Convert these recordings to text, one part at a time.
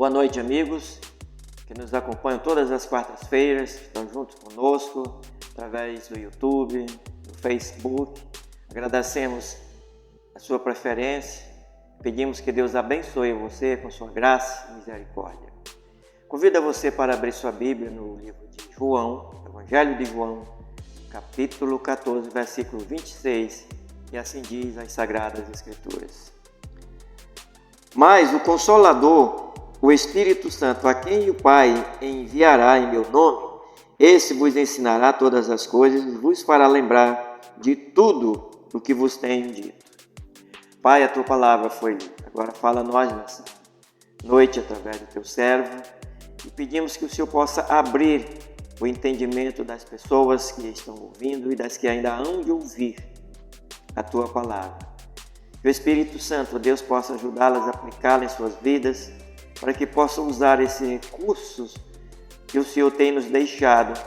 Boa noite, amigos que nos acompanham todas as quartas-feiras, que estão juntos conosco através do YouTube, do Facebook. Agradecemos a sua preferência, pedimos que Deus abençoe você com sua graça e misericórdia. Convido você para abrir sua Bíblia no livro de João, Evangelho de João, capítulo 14, versículo 26, e assim diz as Sagradas Escrituras. Mas o Consolador, o Espírito Santo, a quem o Pai enviará em meu nome, esse vos ensinará todas as coisas e vos fará lembrar de tudo o que vos tenho dito. Pai, a tua palavra foi lida. Agora fala a nós nessa noite através do teu servo e pedimos que o Senhor possa abrir o entendimento das pessoas que estão ouvindo e das que ainda hão de ouvir a tua palavra. Que o Espírito Santo, Deus, possa ajudá-las a aplicá-la em suas vidas, para que possam usar esses recursos que o Senhor tem nos deixado.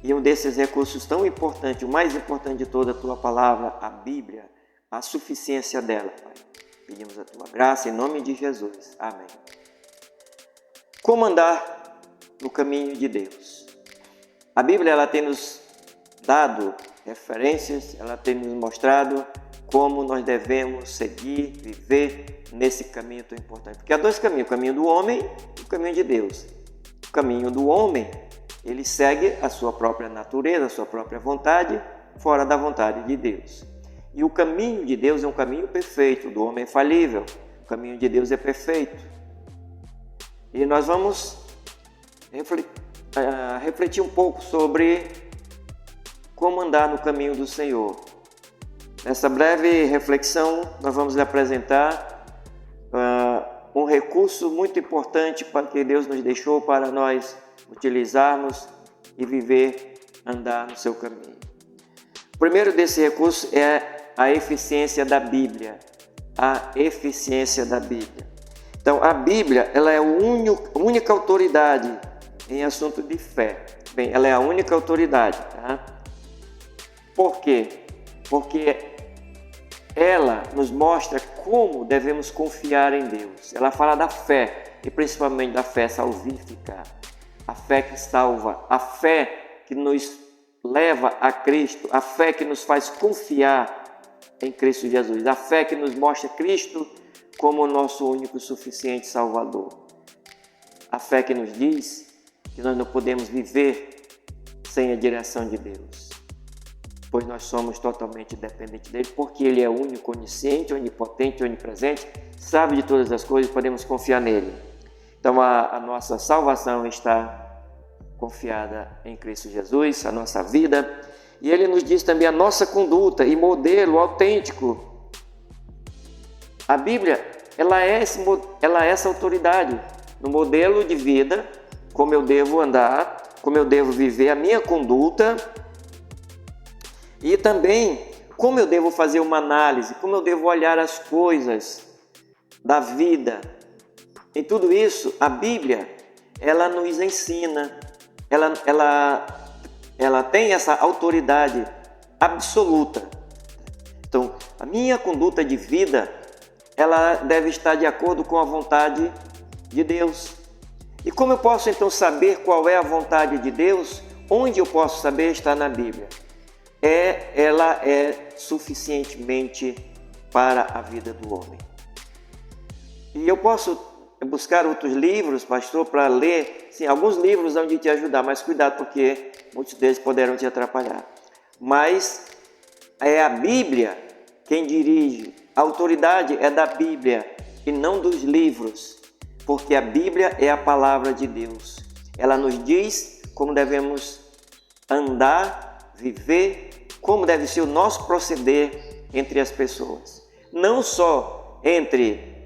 E um desses recursos tão importante, o mais importante de toda a tua palavra, a Bíblia, a suficiência dela, Pai. Pedimos a tua graça em nome de Jesus. Amém. Como andar no caminho de Deus? A Bíblia ela tem nos dado referências, ela tem nos mostrado como nós devemos seguir, viver nesse caminho tão importante. Porque há dois caminhos, o caminho do homem e o caminho de Deus. O caminho do homem, ele segue a sua própria natureza, a sua própria vontade, fora da vontade de Deus. E o caminho de Deus é um caminho perfeito, do homem é falível, o caminho de Deus é perfeito. E nós vamos refletir um pouco sobre como andar no caminho do Senhor. Nessa breve reflexão, nós vamos lhe apresentar um recurso muito importante para que Deus nos deixou para nós utilizarmos e viver, andar no seu caminho. O primeiro desse recurso é a eficiência da Bíblia. A eficiência da Bíblia. Então, a Bíblia ela é a única autoridade em assunto de fé. Bem, ela é a única autoridade. Tá? Por quê? Porque ela nos mostra como devemos confiar em Deus. Ela fala da fé, e principalmente da fé salvífica, a fé que salva, a fé que nos leva a Cristo, a fé que nos faz confiar em Cristo Jesus, a fé que nos mostra Cristo como o nosso único e suficiente Salvador. A fé que nos diz que nós não podemos viver sem a direção de Deus, pois nós somos totalmente dependentes dele, porque ele é único, onisciente, onipotente, onipresente, sabe de todas as coisas, podemos confiar nele. Então a nossa salvação está confiada em Cristo Jesus, a nossa vida, e ele nos diz também a nossa conduta e modelo autêntico. A Bíblia, ela é essa autoridade no modelo de vida, como eu devo andar, como eu devo viver, a minha conduta, e também como eu devo fazer uma análise, como eu devo olhar as coisas da vida. Em tudo isso, a Bíblia, ela nos ensina, ela tem essa autoridade absoluta. Então, a minha conduta de vida, ela deve estar de acordo com a vontade de Deus. E como eu posso então saber qual é a vontade de Deus? Onde eu posso saber? Está na Bíblia. Ela é suficientemente para a vida do homem. E eu posso buscar outros livros, pastor, para ler. Sim, alguns livros vão te ajudar, mas cuidado, porque muitos deles poderão te atrapalhar. Mas é a Bíblia quem dirige. A autoridade é da Bíblia e não dos livros, porque a Bíblia é a palavra de Deus. Ela nos diz como devemos andar, viver, como deve ser o nosso proceder entre as pessoas. Não só entre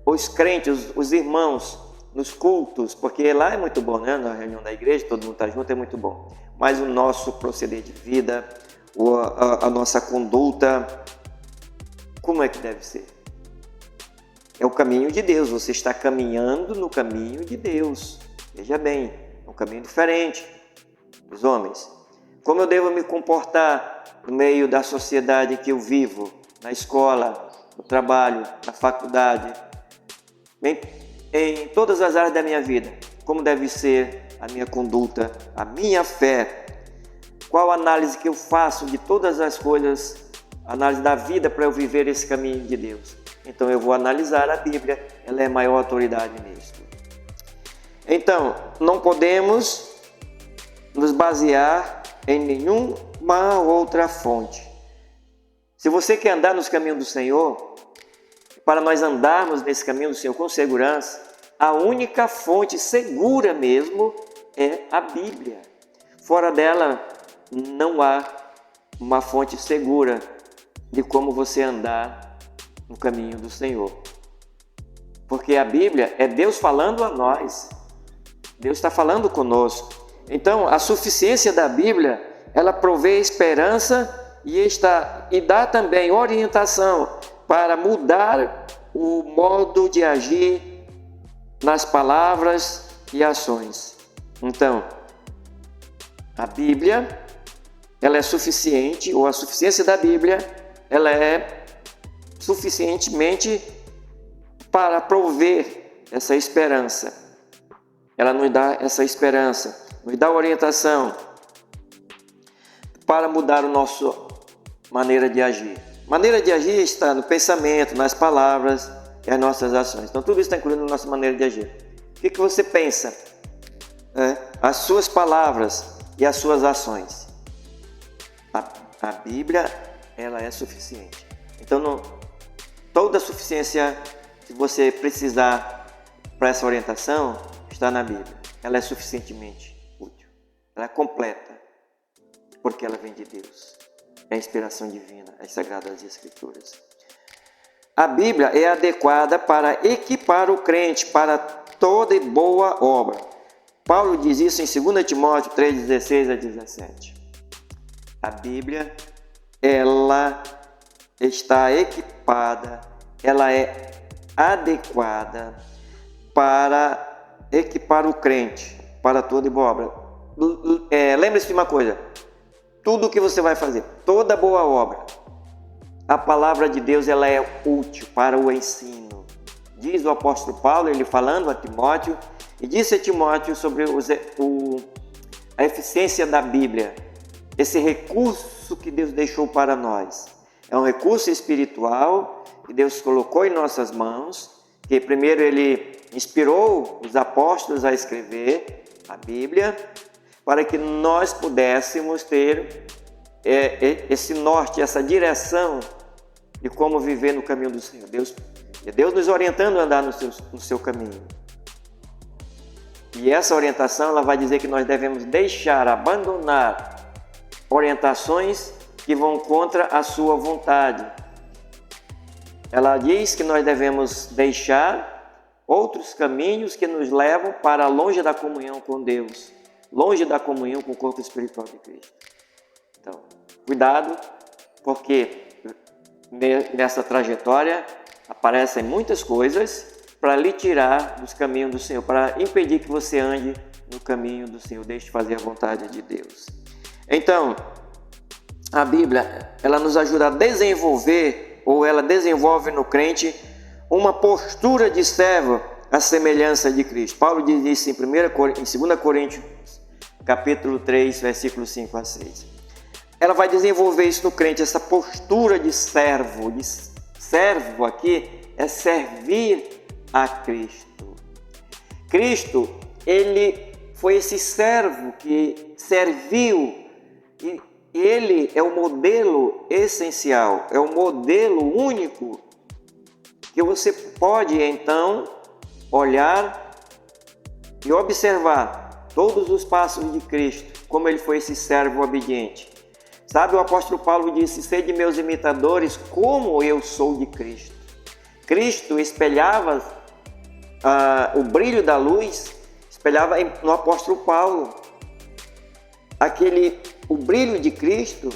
os crentes, os irmãos, nos cultos, porque lá é muito bom, né? Na reunião da igreja, todo mundo está junto, é muito bom. Mas o nosso proceder de vida, a nossa conduta, como é que deve ser? É o caminho de Deus, você está caminhando no caminho de Deus. Veja bem, é um caminho diferente dos homens. Como eu devo me comportar no meio da sociedade que eu vivo, na escola, no trabalho, na faculdade? Bem, em todas as áreas da minha vida. Como deve ser a minha conduta, a minha fé. Qual a análise que eu faço de todas as coisas, análise da vida para eu viver esse caminho de Deus. Então eu vou analisar a Bíblia, ela é a maior autoridade nisso. Então, não podemos nos basear em nenhuma outra fonte. Se você quer andar nos caminhos do Senhor, para nós andarmos nesse caminho do Senhor com segurança, a única fonte segura mesmo é a Bíblia. Fora dela, não há uma fonte segura de como você andar no caminho do Senhor. Porque a Bíblia é Deus falando a nós. Deus está falando conosco. Então, a suficiência da Bíblia, ela provê esperança e dá também orientação para mudar o modo de agir nas palavras e ações. Então, a Bíblia, ela é suficiente, ou a suficiência da Bíblia, ela é suficientemente para prover essa esperança. Ela nos dá essa esperança, nos dá orientação para mudar a nossa maneira de agir. Maneira de agir está no pensamento, nas palavras e as nossas ações. Então, tudo isso está incluído na nossa maneira de agir. O que você pensa? As suas palavras e as suas ações. A Bíblia, ela é suficiente. Então, toda a suficiência que você precisar para essa orientação está na Bíblia. Ela é suficientemente útil. Ela é completa, porque ela vem de Deus. É a inspiração divina, as Sagradas Escrituras. A Bíblia é adequada para equipar o crente para toda e boa obra. Paulo diz isso em 2 Timóteo 3, 16 a 17. A Bíblia, ela está equipada, ela é adequada para equipar o crente para toda e boa obra. Lembre-se de uma coisa, tudo o que você vai fazer, toda boa obra, a palavra de Deus, ela é útil para o ensino. Diz o apóstolo Paulo, ele falando a Timóteo, e disse a Timóteo sobre a eficiência da Bíblia, esse recurso que Deus deixou para nós. É um recurso espiritual que Deus colocou em nossas mãos, que primeiro ele inspirou os apóstolos a escrever a Bíblia, para que nós pudéssemos ter esse norte, essa direção de como viver no caminho do Senhor. Deus nos orientando a andar no seu caminho. E essa orientação, ela vai dizer que nós devemos abandonar orientações que vão contra a sua vontade. Ela diz que nós devemos deixar outros caminhos que nos levam para longe da comunhão com Deus, longe da comunhão com o corpo espiritual de Cristo. Então, cuidado, porque nessa trajetória aparecem muitas coisas para lhe tirar dos caminhos do Senhor, para impedir que você ande no caminho do Senhor, deixe de fazer a vontade de Deus. Então, a Bíblia, ela nos ajuda a desenvolver, ou ela desenvolve no crente, uma postura de servo à semelhança de Cristo. Paulo diz isso em 2 Coríntios, capítulo 3, versículos 5 a 6. Ela vai desenvolver isso no crente, essa postura de servo. De servo aqui é servir a Cristo. Cristo, ele foi esse servo que serviu, e ele é o modelo essencial, é o modelo único que você pode então olhar e observar todos os passos de Cristo, como ele foi esse servo obediente. Sabe, o apóstolo Paulo disse: sede meus imitadores, como eu sou de Cristo. Cristo espelhava o brilho da luz, espelhava no apóstolo Paulo. O brilho de Cristo,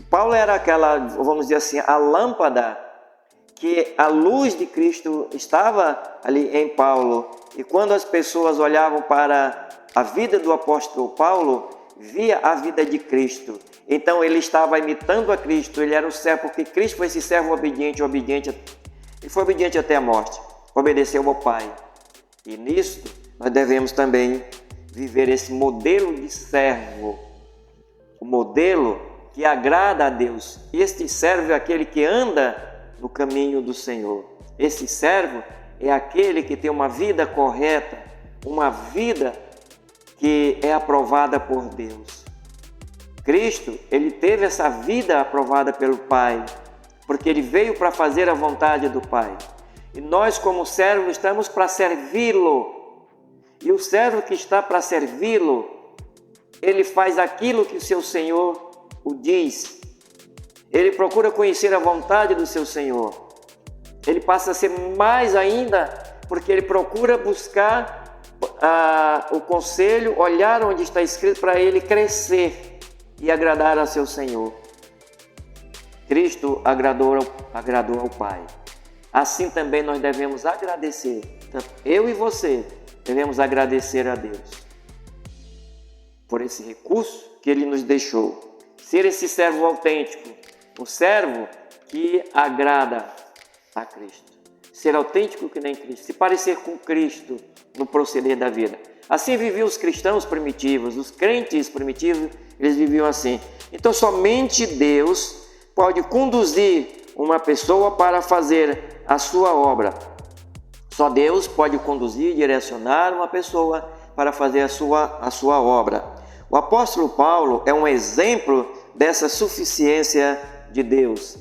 Paulo era aquela, vamos dizer assim, a lâmpada, que a luz de Cristo estava ali em Paulo. E quando as pessoas olhavam para a vida do apóstolo Paulo, via a vida de Cristo. Então ele estava imitando a Cristo, ele era o servo, porque Cristo foi esse servo obediente, ele foi obediente até a morte, obedeceu ao Pai. E nisso nós devemos também viver esse modelo de servo, o modelo que agrada a Deus. Este servo é aquele que anda no caminho do Senhor. Esse servo é aquele que tem uma vida correta, uma vida que é aprovada por Deus. Cristo, ele teve essa vida aprovada pelo Pai, porque ele veio para fazer a vontade do Pai. E nós, como servos, estamos para servi-lo. E o servo que está para servi-lo, ele faz aquilo que o seu Senhor o diz. Ele procura conhecer a vontade do seu Senhor. Ele passa a ser mais ainda, porque ele procura buscar o conselho, olhar onde está escrito para ele crescer e agradar ao seu Senhor. Cristo agradou ao Pai. Assim também nós devemos agradecer. Eu e você devemos agradecer a Deus por esse recurso que Ele nos deixou. Ser esse servo autêntico, o servo que agrada a Cristo. Ser autêntico que nem Cristo, se parecer com Cristo no proceder da vida. Assim viviam os cristãos primitivos, os crentes primitivos, eles viviam assim. Então somente Deus pode conduzir uma pessoa para fazer a sua obra. Só Deus pode conduzir e direcionar uma pessoa para fazer a sua obra. O apóstolo Paulo é um exemplo dessa suficiência de Deus.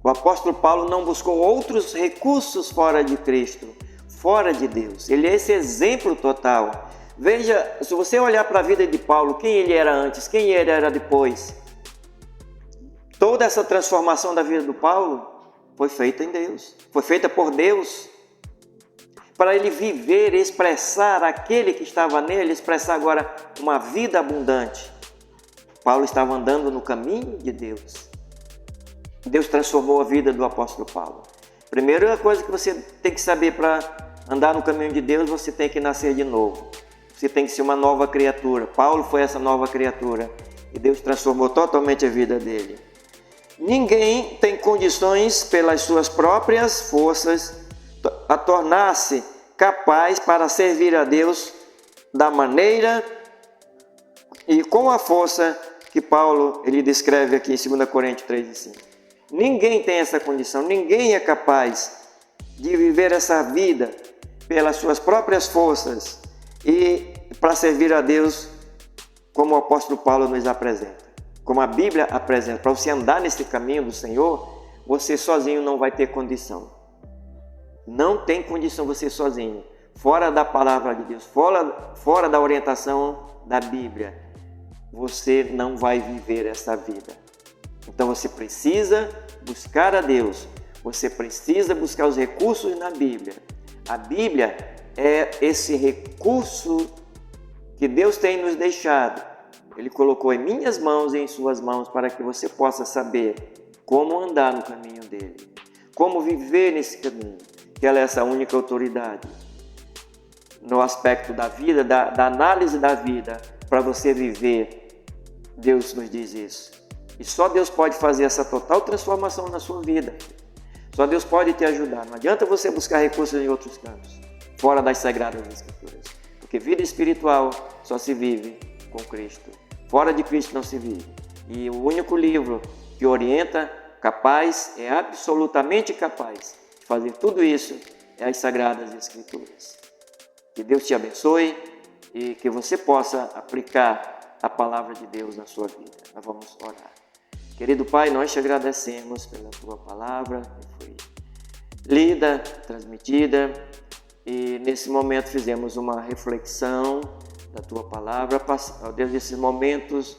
O apóstolo Paulo não buscou outros recursos fora de Cristo, fora de Deus. Ele é esse exemplo total. Veja, se você olhar para a vida de Paulo, quem ele era antes, quem ele era depois. Toda essa transformação da vida do Paulo foi feita em Deus, foi feita por Deus. Para ele viver, expressar aquele que estava nele, expressar agora uma vida abundante. Paulo estava andando no caminho de Deus. Deus transformou a vida do apóstolo Paulo. Primeira coisa que você tem que saber para andar no caminho de Deus, você tem que nascer de novo. Você tem que ser uma nova criatura. Paulo foi essa nova criatura e Deus transformou totalmente a vida dele. Ninguém tem condições, pelas suas próprias forças, a tornar-se capaz para servir a Deus da maneira e com a força que Paulo ele descreve aqui em 2 Coríntios 3:5. Ninguém tem essa condição, ninguém é capaz de viver essa vida pelas suas próprias forças e para servir a Deus como o apóstolo Paulo nos apresenta, como a Bíblia apresenta. Para você andar nesse caminho do Senhor, você sozinho não vai ter condição. Não tem condição você sozinho, fora da palavra de Deus, fora da orientação da Bíblia, você não vai viver essa vida. Então você precisa buscar a Deus, você precisa buscar os recursos na Bíblia. A Bíblia é esse recurso que Deus tem nos deixado. Ele colocou em minhas mãos e em suas mãos para que você possa saber como andar no caminho dele, como viver nesse caminho, que ela é essa única autoridade no aspecto da vida, da análise da vida, para você viver. Deus nos diz isso. E só Deus pode fazer essa total transformação na sua vida. Só Deus pode te ajudar. Não adianta você buscar recursos em outros cantos, fora das Sagradas Escrituras. Porque vida espiritual só se vive com Cristo. Fora de Cristo não se vive. E o único livro que orienta, capaz, é absolutamente capaz de fazer tudo isso, é as Sagradas Escrituras. Que Deus te abençoe e que você possa aplicar a palavra de Deus na sua vida. Nós vamos orar. Querido Pai, nós te agradecemos pela Tua palavra que foi lida, transmitida, e nesse momento fizemos uma reflexão da Tua palavra, ó Deus, desses momentos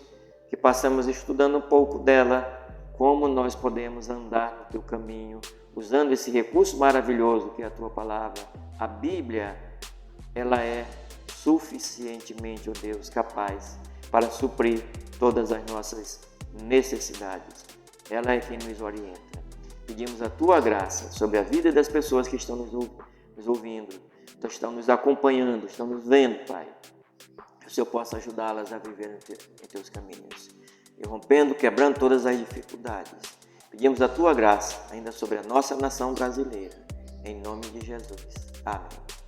que passamos estudando um pouco dela, como nós podemos andar no Teu caminho, usando esse recurso maravilhoso que é a Tua palavra. A Bíblia, ela é suficientemente, ó Deus, capaz para suprir todas as nossas necessidades. Ela é quem nos orienta. Pedimos a Tua graça sobre a vida das pessoas que estão nos ouvindo, estão nos acompanhando, estão nos vendo, Pai. Que o Senhor possa ajudá-las a viver em Teus caminhos, e rompendo, quebrando todas as dificuldades. Pedimos a Tua graça ainda sobre a nossa nação brasileira. Em nome de Jesus. Amém.